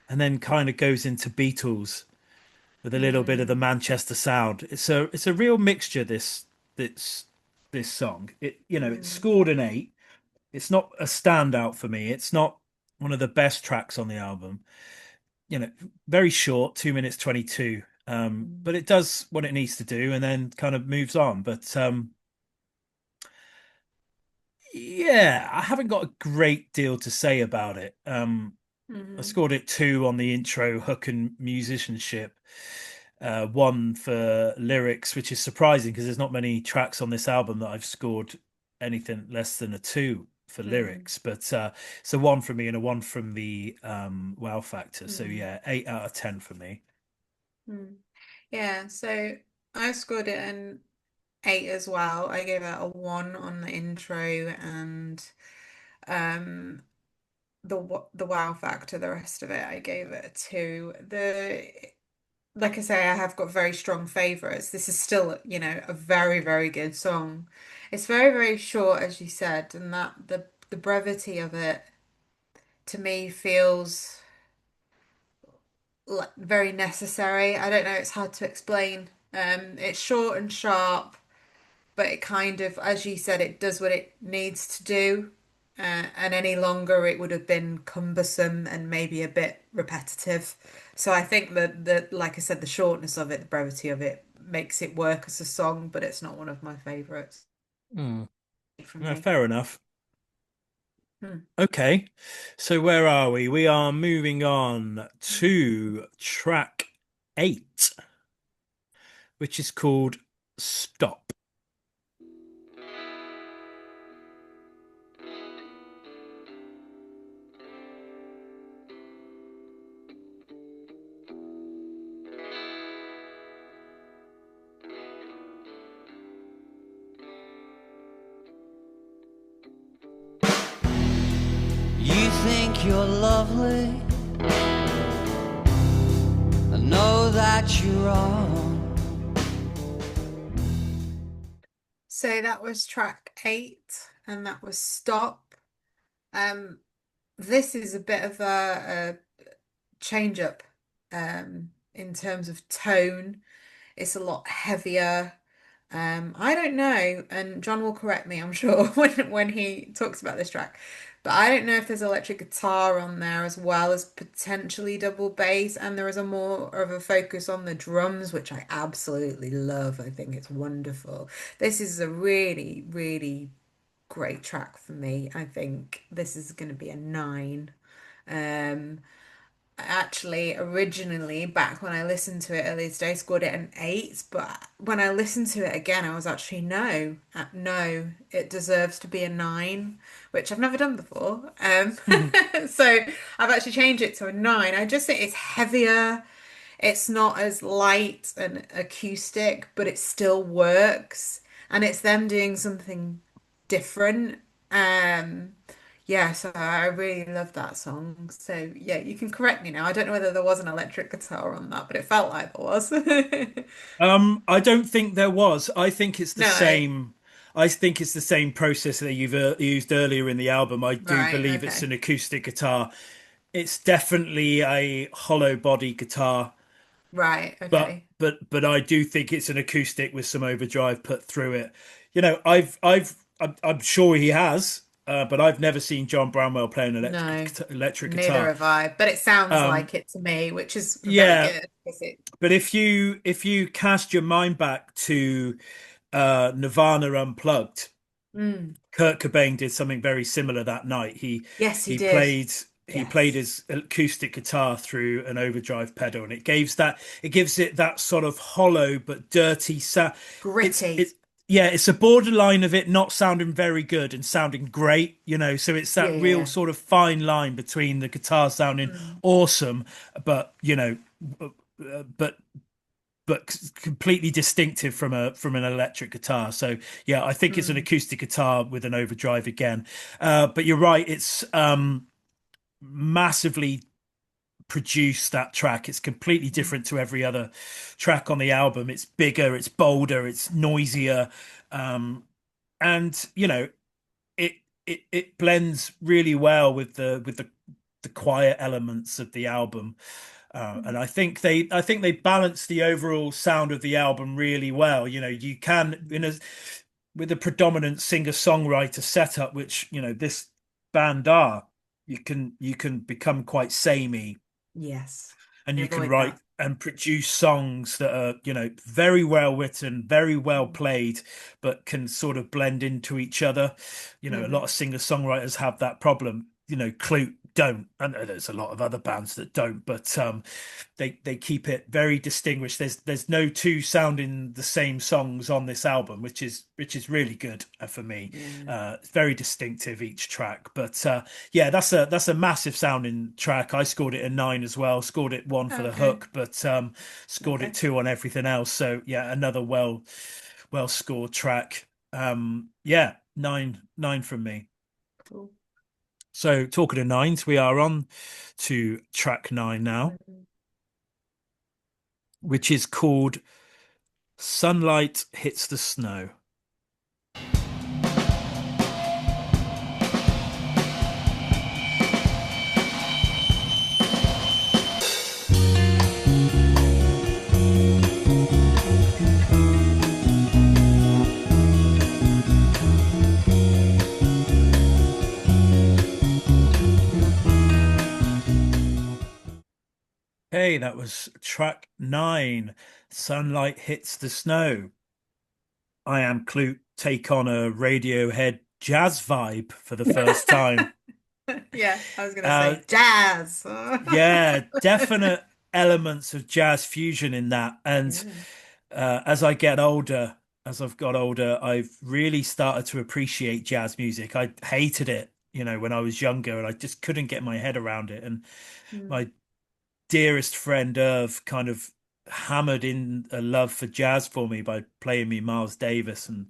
and then kind of goes into Beatles with a little bit of the Mm. Manchester sound. It's a real mixture, this this song. It Mm. scored an 8. It's not a standout for me. It's not one of the best tracks on the album. Very short, 2 minutes 22. Mm. But it does what it needs to do and then kind of moves on. But Yeah, I haven't got a great deal to say about it. I Hmm. scored it 2 on the intro, hook and musicianship. 1 for lyrics, which is surprising because there's not many tracks on this album that I've scored anything less than a 2 for Mm. lyrics. But so 1 from me and a 1 from the wow factor. So Mm. yeah, 8 out of 10 for me. Mm. Yeah, so I scored it an 8 as well. I gave it a 1 on the intro and um the wow factor, the rest of it I gave it a 2. The Like I say, I have got very strong favorites. This is still, a very, very good song. It's very, very short, as you said, and that the brevity of it to me feels like very necessary. I don't know, it's hard to explain. It's short and sharp, but it kind of, as you said, it does what it needs to do. And any longer, it would have been cumbersome and maybe a bit repetitive. So I think that, like I said, the shortness of it, the brevity of it, makes it work as a song, but it's not one of my favorites Hmm. from No, me. fair enough. Hmm. Okay, so where are we? We are moving on to track 8, which is called Stop. You think you're lovely, I know that you're wrong. So that was track 8, and that was Stop. Um, this is a bit of a change up in terms of tone. It's a lot heavier. I don't know, and John will correct me, I'm sure, when he talks about this track. But I don't know if there's electric guitar on there as well as potentially double bass, and there is a more of a focus on the drums, which I absolutely love. I think it's wonderful. This is a really, really great track for me. I think this is going to be a 9. Um, Actually, originally, back when I listened to it earlier today, scored it an 8. But when I listened to it again, I was actually no, it deserves to be a 9, which I've never done before. So I've actually changed it to a 9. I just think it's heavier. It's not as light and acoustic, but it still works. And it's them doing something different. Um, yeah, so I really love that song. So yeah, you can correct me now. I don't know whether there was an electric guitar on that, but it felt like there was. I don't think there was. I think it's the No. same. I think it's the same process that you've used earlier in the album. I do Right, believe it's okay. an acoustic guitar. It's definitely a hollow body guitar, Right, but okay. but I do think it's an acoustic with some overdrive put through it. I'm sure he has, but I've never seen John Bramwell play an No, electric neither guitar. have I. But it sounds Um, like it to me, which is very yeah, good because it. but if you cast your mind back to Nirvana Unplugged, Mm. Kurt Cobain did something very similar that night. Yes, he He did. played he played Yes. his acoustic guitar through an overdrive pedal, and it gives it that sort of hollow but dirty sound. It's Gritty. yeah, it's a borderline of it not sounding very good and sounding great, so it's that real Yeah. sort of fine line between the guitar sounding Mm. awesome, but but completely distinctive from an electric guitar. So yeah, I think it's an Mm. acoustic guitar with an overdrive again. But you're right, it's massively produced that track. It's completely Mm. different to every other track on the album. It's bigger, it's bolder, it's noisier, and it it blends really well with the quiet elements of the album. And I think they balance the overall sound of the album really well. You can with a predominant singer-songwriter setup, which this band are, you can become quite samey, Yes. and you can Avoid write that. and produce songs that are, very well written, very well Mm. played, but can sort of blend into each other. A lot of Hmm. singer-songwriters have that problem. Kloot don't, and there's a lot of other bands that don't, but they keep it very distinguished. There's no two sounding the same songs on this album, which is really good for me. Yeah. It's very distinctive each track, but yeah, that's a massive sounding track. I scored it a 9 as well. Scored it 1 for the Okay. hook, but scored it Okay. 2 on everything else. So yeah, another well scored track. Yeah, 9 from me. Cool. So talking of nines, we are on to track 9 now, Mhm. which is called Sunlight Hits the Snow. Hey, that was track 9, Sunlight Hits the Snow. I Am Kloot take on a Radiohead jazz vibe for the first time. Yeah, I was gonna Uh, say jazz. yeah, definite elements of jazz fusion in that. And Yeah. as I get older, as I've got older, I've really started to appreciate jazz music. I hated it, when I was younger, and I just couldn't get my head around it. And Mm, my dearest friend Irv kind of hammered in a love for jazz for me by playing me Miles Davis and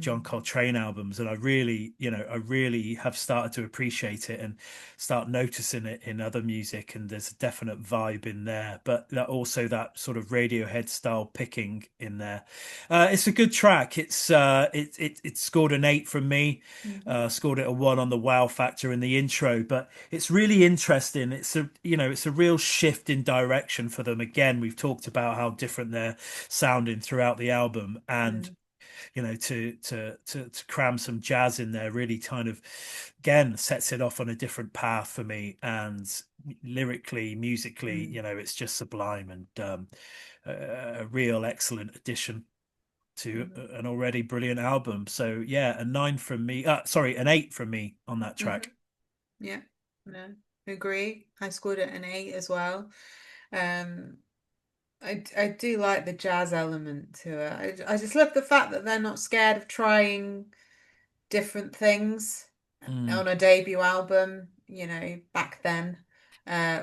John mm, Coltrane albums, and I really have started to appreciate it and start noticing it in other music, and there's a definite vibe in there, but that sort of Radiohead style picking in there. It's a good track. It scored an 8 from me. mhm, Scored it a 1 on the wow factor in the intro, but it's really interesting. It's a real shift in direction for them. Again, we've talked about how different they're sounding throughout the album, and mm, to cram some jazz in there really kind of again sets it off on a different path for me. And lyrically, musically, mm, it's just sublime, and a real excellent addition to mhm, an already brilliant album. So yeah, a 9 from me. Sorry, an 8 from me on that mhm. track. Yeah, no, agree. I scored it an 8 as well. Um, I do like the jazz element to it. I just love the fact that they're not scared of trying different things Mm, on a debut album, back then.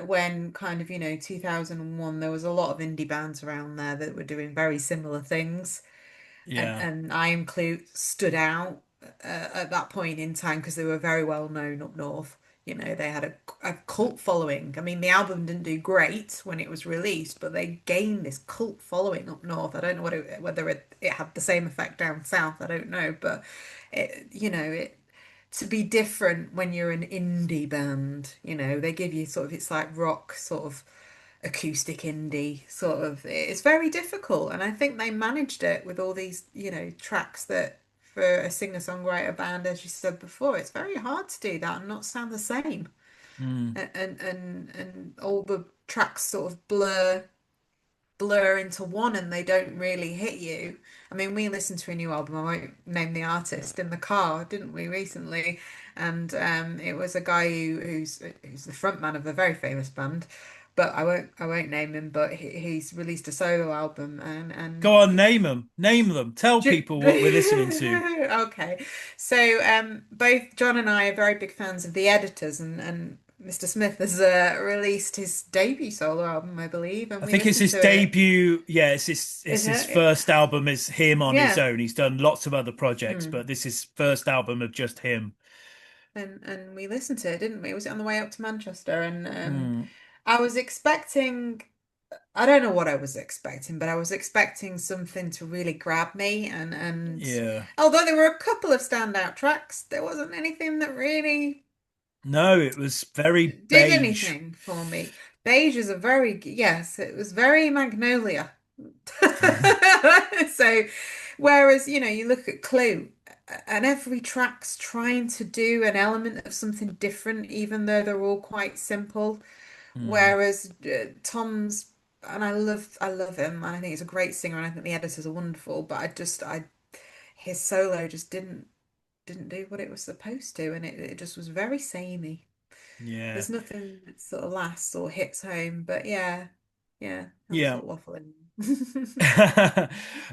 When kind of, 2001, there was a lot of indie bands around there that were doing very similar things. and yeah. and I Am Kloot stood out at that point in time because they were very well known up north. They had a cult following. I mean, the album didn't do great when it was released, but they gained this cult following up north. I don't know whether it had the same effect down south. I don't know, but it to be different when you're an indie band, they give you sort of it's like rock sort of acoustic indie sort of it's very difficult, and I think they managed it with all these tracks that for a singer-songwriter band, as you said before, it's very hard to do that and not sound the same, Mm, and all the tracks sort of blur into one and they don't really hit you. I mean, we listened to a new album, I won't name the artist, in the car, didn't we, recently? And it was a guy who's the frontman of a very famous band, but I won't name him, but he's released a solo album go on, name them, tell people what we're listening to. Okay. So both John and I are very big fans of the Editors, and Mr. Smith has released his debut solo album, I believe, and I we think it's listened his to it. debut. Yeah, it's Is his it? first album is him on his Yeah. own. He's done lots of other projects, Mm. but this is first album of just him. And we listened to it, didn't we? Was it on the way up to Manchester? And Mm, I was expecting, I don't know what I was expecting, but I was expecting something to really grab me. And yeah. although there were a couple of standout tracks, there wasn't anything that really No, it was very did beige. anything for me. Beige is a very, yes, it was very Magnolia. So, whereas, you look at Clue and every track's trying to do an element of something different, even though they're all quite simple. Mm, Whereas Tom's and I love him, and I think he's a great singer, and I think the editors are wonderful. But I his solo just didn't do what it was supposed to, and it just was very samey. Yeah. There's nothing that sort of lasts or hits home, but yeah, yeah, I'm Yeah. sort of waffling.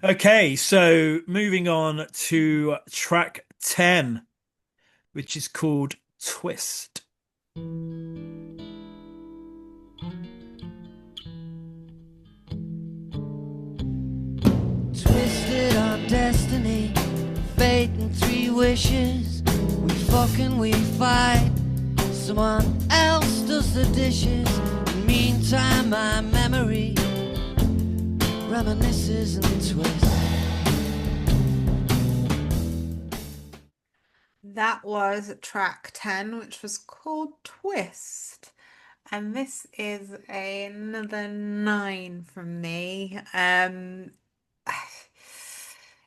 Okay, so moving on to track 10, which is called Twist. Twisted on destiny, fate and three wishes. We fucking we fight. Someone else does the dishes. Meantime, my memory reminisces and twists. That was track 10, which was called Twist. And this is another 9 from me.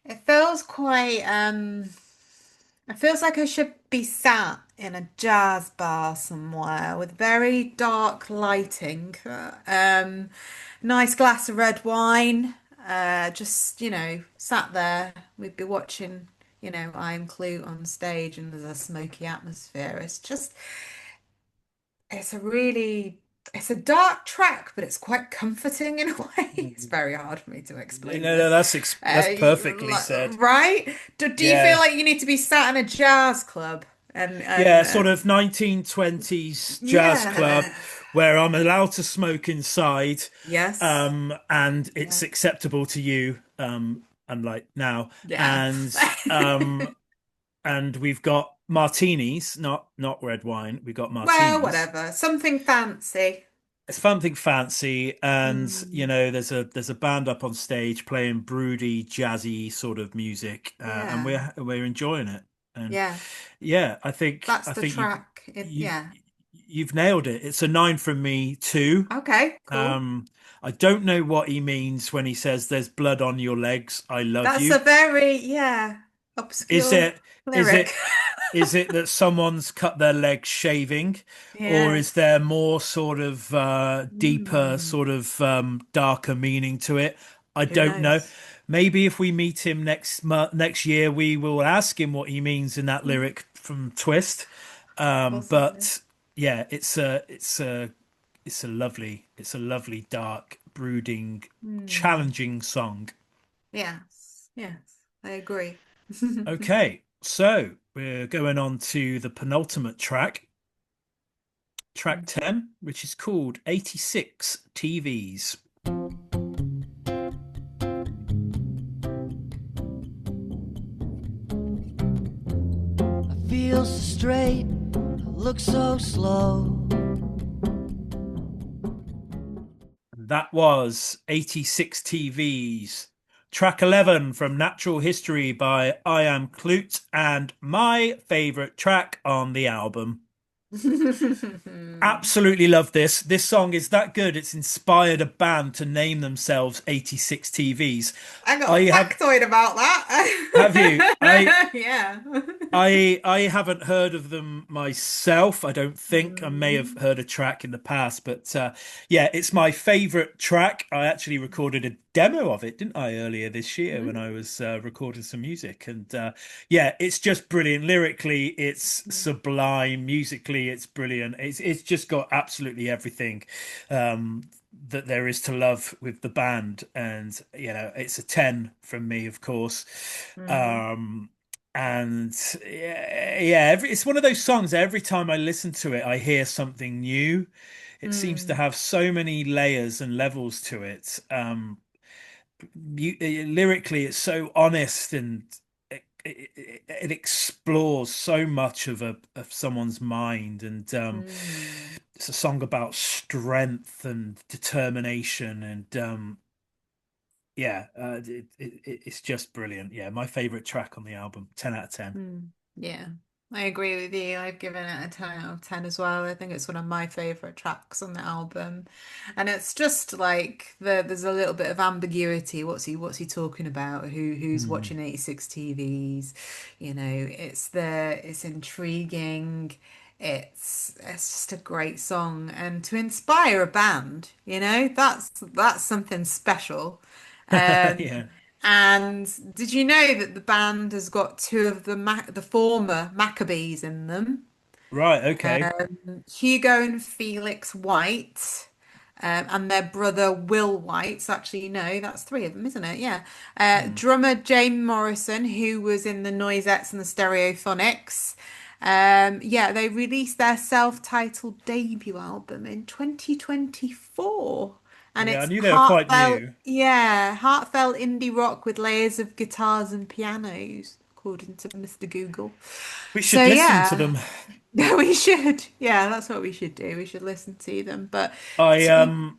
It feels quite it feels like I should be sat in a jazz bar somewhere with very dark lighting, nice glass of red wine, just, sat there. We'd be watching, I Am Kloot on stage and there's a smoky atmosphere. It's a really, it's a dark track, but it's quite comforting in a way. It's very hard for me to No, explain no, this. that's perfectly said. Right? Do you feel Yeah. like you need to be sat in a jazz club Yeah, and sort of 1920s jazz club yeah. where I'm allowed to smoke inside, Yes. and it's Yeah. acceptable to you, unlike now. Yeah. And we've got martinis, not red wine. We've got Well, martinis. whatever. Something fancy. It's something fancy, and Mm, there's a band up on stage playing broody, jazzy sort of music, and yeah. we're enjoying it. And Yeah. yeah, That's I the think track. you Yeah. you've nailed it. It's a 9 from me too. Okay, cool. Um, I don't know what he means when he says "There's blood on your legs. I love That's a you." very, yeah, Is obscure it is lyric. it is it that someone's cut their leg shaving, or is Yes. there more sort of deeper, Mm, sort of darker meaning to it? I who don't know. knows? Maybe if we meet him next year, we will ask him what he means in that lyric from Twist. Possibly. But yeah, it's a lovely, dark, brooding, Hmm. challenging song. Yes. Yes. I agree. Okay, so we're going on to the penultimate track, track 10, which is called 86 TVs. I feel so straight, I look so slow. That was 86 TVs. Track 11 from Natural History by I Am Kloot, and my favorite track on the album. Absolutely love this. This song is that good. It's inspired a band to name themselves 86 TVs. I got I a have factoid about have you? I that. Yeah. I haven't heard of them myself. I don't think. I may have Mm. heard a track in the past, but yeah, it's my favorite track. I actually recorded a demo of it, didn't I, earlier this year when I was recording some music, and yeah, it's just brilliant. Lyrically, it's sublime. Musically, it's brilliant. It's just got absolutely everything that there is to love with the band, and it's a 10 from me, of course. Mm. Um, and yeah, it's one of those songs. Every time I listen to it, I hear something new. It seems to Mm. have so many layers and levels to it. Lyrically, it's so honest, and it explores so much of someone's mind, and Mm. it's a song about strength and determination, and yeah, it's just brilliant. Yeah, my favorite track on the album, 10 out of 10. Mm. Yeah, I agree with you. I've given it a 10 out of 10 as well. I think it's one of my favorite tracks on the album. And it's just like there's a little bit of ambiguity. What's he talking about? Who's Hmm. watching 86 TVs? It's intriguing. it's just a great song, and to inspire a band, that's something special. Um, Yeah. and did you know that the band has got two of the former Maccabees in them? Right. Okay. Hugo and Felix White, and their brother Will White. So actually, no, that's three of them, isn't it? Yeah. Hmm. Drummer Jane Morrison, who was in the Noisettes and the Stereophonics. Yeah, they released their self-titled debut album in 2024. And Yeah, I it's knew they were quite heartfelt, new. yeah, heartfelt indie rock with layers of guitars and pianos, according to Mr. Google. We So should listen to yeah. them. We should. Yeah, that's what we should do. We should listen to them. But I so,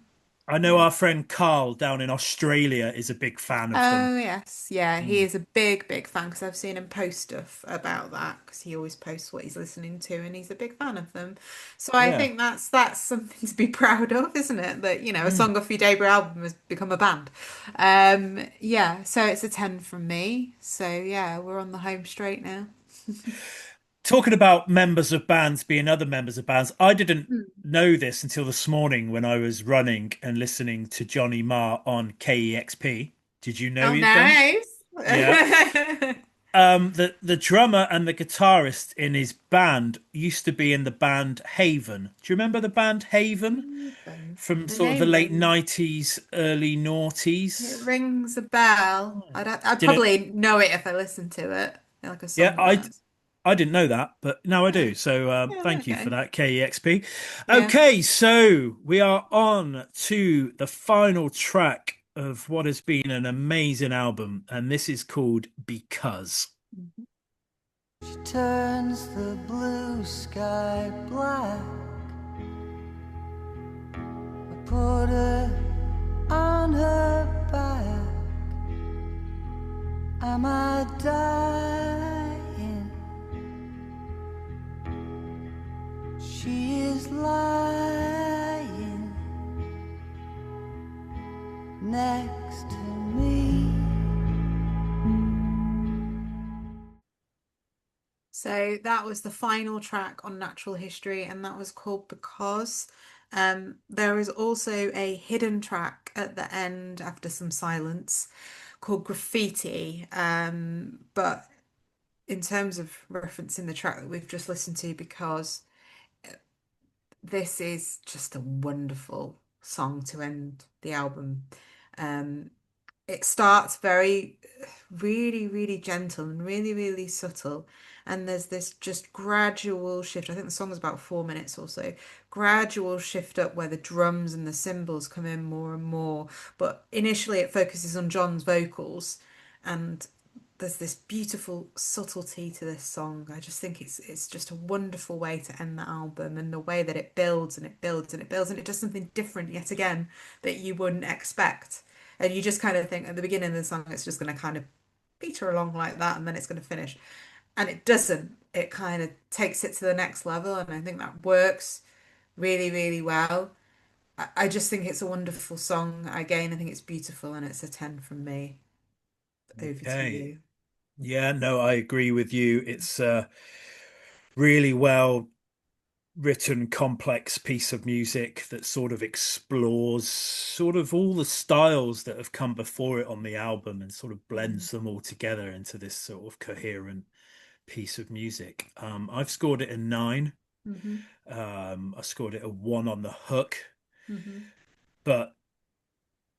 I know yeah. our friend Carl down in Australia is a big fan of them. Oh, yes. Yeah, he Mm. is a big, big fan because I've seen him post stuff about that because he always posts what he's listening to and he's a big fan of them. So I Yeah. think that's something to be proud of, isn't it? That, a Mm. song off your debut album has become a band. Yeah, so it's a 10 from me. So yeah, we're on the home straight now. Talking about members of bands being other members of bands, I didn't Hmm. know this until this morning when I was running and listening to Johnny Marr on KEXP. Did you know Oh, them? nice. Yeah. The drummer and the guitarist in his band used to be in the band Haven. Do you remember the band Haven Even. from The sort of the name late rings. 90s, early It noughties? rings a bell. Oh. I'd Didn't probably know it if I listened to it, like a yeah, song verse. I didn't know that, but now I Yeah. do. So Yeah, thank you for okay. that, KEXP. Yeah. Okay, so we are on to the final track of what has been an amazing album, and this is called Because. She turns the blue sky black. I put her on her back. Am I dying? She is lying next to me. So that was the final track on Natural History, and that was called Because. There is also a hidden track at the end after some silence called Graffiti. But in terms of referencing the track that we've just listened to, Because this is just a wonderful song to end the album. Um, it starts very, really, really gentle and really, really subtle. And there's this just gradual shift. I think the song is about 4 minutes or so. Gradual shift up where the drums and the cymbals come in more and more. But initially, it focuses on John's vocals, and there's this beautiful subtlety to this song. I just think it's just a wonderful way to end the album, and the way that it builds and it builds and it builds and it does something different yet again that you wouldn't expect. And you just kind of think at the beginning of the song it's just going to kind of peter along like that and then it's going to finish. And it doesn't. It kind of takes it to the next level, and I think that works really, really well. I just think it's a wonderful song. Again, I think it's beautiful, and it's a 10 from me. Over to Okay. you. Yeah, no, I agree with you. It's a really well written, complex piece of music that sort of explores sort of all the styles that have come before it on the album and sort of Mm-hmm. blends them all together into this sort of coherent piece of music. I've scored it a 9. Mm-hmm. I scored it a 1 on the hook, Mm-hmm. but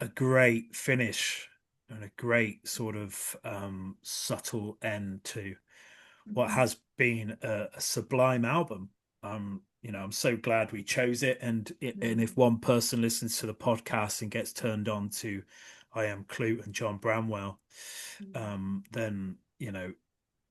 a great finish and a great sort of subtle end to what Mm-hmm. has been a sublime album. I'm so glad we chose it. And Mm-hmm. if one person listens to the podcast and gets turned on to I Am Kloot and John Bramwell, then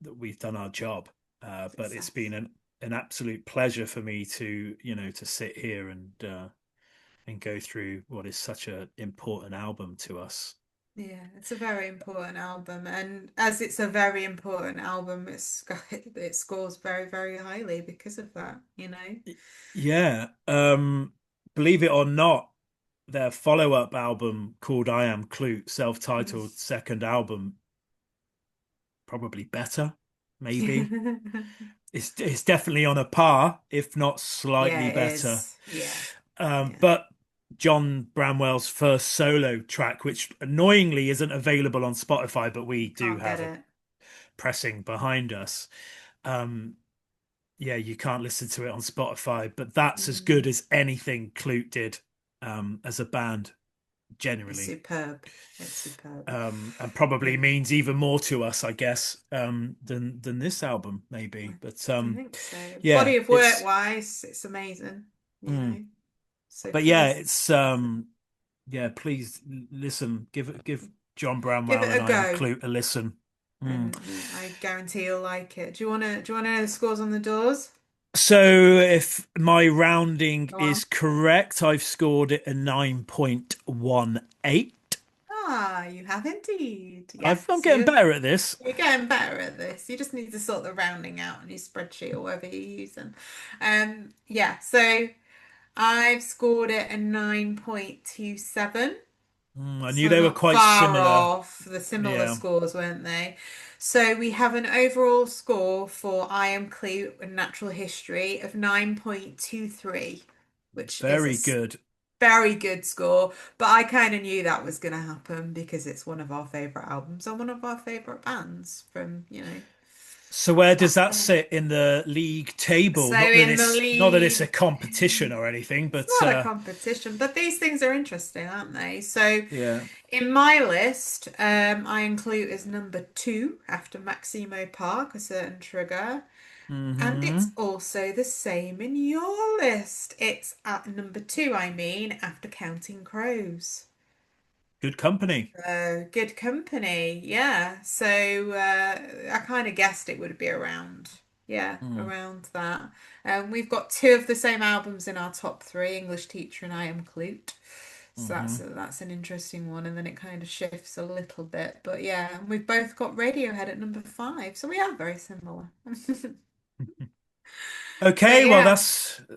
that we've done our job. But it's been Success. an absolute pleasure for me to to sit here and go through what is such an important album to us. Yeah, it's a very important album, and as it's a very important album, it scores very, very highly because of that, you know. Yeah. Believe it or not, their follow-up album called I Am Kloot, self-titled second album, probably better. maybe. It's definitely on a par, if not Yeah, slightly it better. is. Yeah, yeah. But John Bramwell's first solo track, which annoyingly isn't available on Spotify, but we do Can't get have a it. pressing behind us. Um, yeah, you can't listen to it on Spotify, but that's as good Mm. as anything Kloot did as a band, It's generally. superb. It's superb. And probably Yeah, means even more to us, I guess, than this album, I, maybe. But I think so. yeah, Body of work it's wise, it's amazing. You mm. know. So But yeah, please it's listen. yeah, please listen, give John Give Bramwell it and a I Am go, Kloot a listen. Mm. and I guarantee you'll like it. Do you wanna know the scores on the doors? So if my rounding Go is on. correct, I've scored it a 9.18. Ah, you have indeed. I'm Yes, getting better at this. you're getting better at this. You just need to sort the rounding out on your spreadsheet or whatever you're using. Yeah, so I've scored it a 9.27. I knew So they were not quite far similar. off. The similar Yeah, scores, weren't they? So we have an overall score for I Am Kloot and Natural History of 9.23, which is a very good. very good score. But I kind of knew that was going to happen because it's one of our favorite albums and one of our favorite bands from, So where does back that then. sit in the league table? So in the Not that it's a league, competition or anything, it's but not a competition, but these things are interesting, aren't they? So yeah. in my list, I include as number two after Maximo Park, a certain trigger. And it's Hmm. also the same in your list. It's at number two, I mean, after Counting Crows. Good company. Good company, yeah. So I kind of guessed it would be around, yeah, Mm, around that. We've got two of the same albums in our top three, English Teacher and I Am Kloot. So hmm. that's an interesting one, and then it kind of shifts a little bit. But yeah, and we've both got Radiohead at number five, so we are very similar. But Okay, well yeah,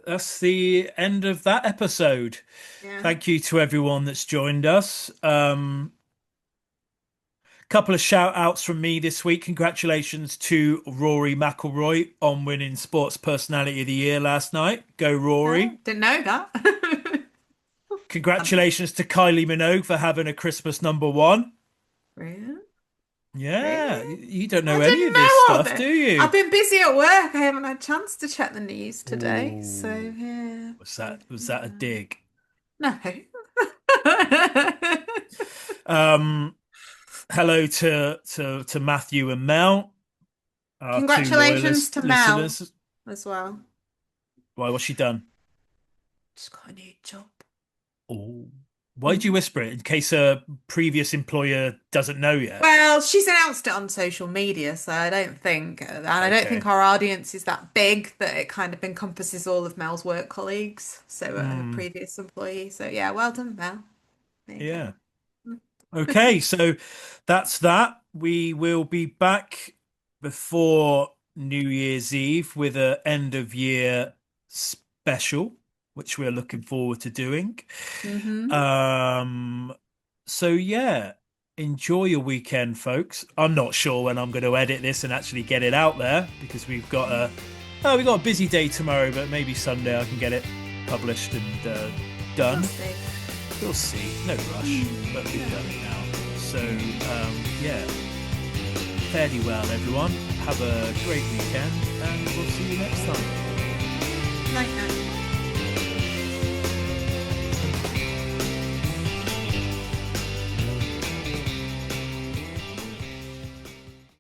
that's the end of that episode. yeah. Thank you to everyone that's joined us. Couple of shout outs from me this week. Congratulations to Rory McIlroy on winning Sports Personality of the Year last night. Go Oh, Rory. didn't know that. Congratulations to Kylie Minogue for having a Christmas number one. Really? Yeah, Really? you don't I know any didn't of this know all stuff, this. do I've you? been busy at work. I haven't had a chance to check the news today. So Ooh, yeah. was that a dig? No. Hello to Matthew and Mel, our two Congratulations loyalist to Mel listeners. as well. Why, what's she done? Just got a new job. Oh, why did you Mm. whisper it in case a previous employer doesn't know yet? Well, she's announced it on social media, so I don't think, and I don't think Okay. our audience is that big that it kind of encompasses all of Mel's work colleagues. So her Hmm. previous employee. So yeah, well done, Mel. There you Yeah. go. Okay, so that's that. We will be back before New Year's Eve with a end of year special, which we're looking forward to doing. Mm-hmm. Um, so yeah, enjoy your weekend, folks. I'm not sure when I'm going to edit this and actually get it out there because we've got a busy day tomorrow, but maybe Sunday I can get it published and We'll done. see. We'll see. No rush, but we've done it now. So, yeah, fairly well, everyone. Have a great weekend, and we'll see you next time. Night night.